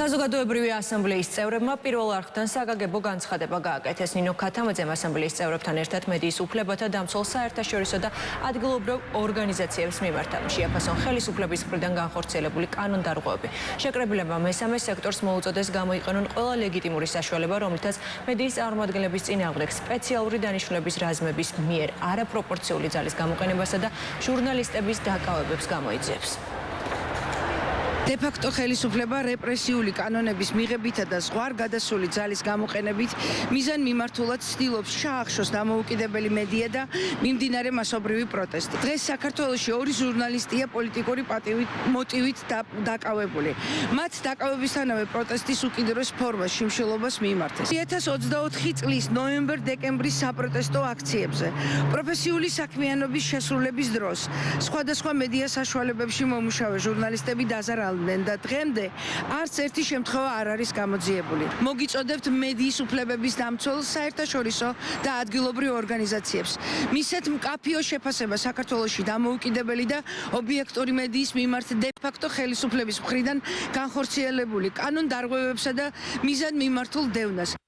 საზოგადოებრივი ასამბლეის წევრებმა პირველ არხთან საგაგებო განცხადება გააკეთეს. ნინო ქათამაძემ ასამბლეის წევრებთან ერთად მედიის უფლებათა დამცველ საერთაშორისო და ადგილობრივ ორგანიზაციებს მიმართა შეაფასონ ხელისუფლების მხრიდან განხორციელებული კანონდარღვევები. შეკრებილებმა მესამე სექტორს მოუწოდეს გამოიყენონ ყველა ლეგიტიმური საშუალება, რომლითაც მედიის წარმომადგენლების წინააღმდეგ სპეციალური დანიშნულების რაზმების მიერ არაპროპორციული ძალის გამოყენებასა და ჟურნალისტების დაკავებებს გამოიძიებს. De-facto ხელისუფლება რეპრესიული კანონების მიღებითა და ზღვარ გადასული ძალის გამოყენებით მიზან მიმართულად ცდილობს ჩაახშოს დამოუკიდებელი მედია და მიმდინარე მასობრივი პროტესტი. დღეს საქართველოში ორი ჟურნალისტია პოლიტიკური მოტივით დაკავებული. მათ დაკავებისთანავე პროტესტის უკიდურეს ფორმას შიმშილობას მიიმართეს. 2024 წლის ნოემბერ-დეკემბრის საპროტესტო აქციებზე პროფესიული საქმიანობის შესრულების დროს სხვადასხვა მედია საშუალებებში მომუშავე ჟურნალისტები დაზარალდნენ და დღემდე არც ერთი შემთხვევა არ არის გამოძიებული. მოგიწოდებთ მედიის უფლებების დამცველ საერთაშორისო და ადგილობრივ ორგანიზაციებს მისცეთ მკაფიო შეფასება საქართველოში დამოუკიდებელი და ობიექტური მედიის მიმართ de-facto ხელისუფლების მხრიდან განხორციელებული კანონდარღვევებსა და მიზანმიმართულ დევნას.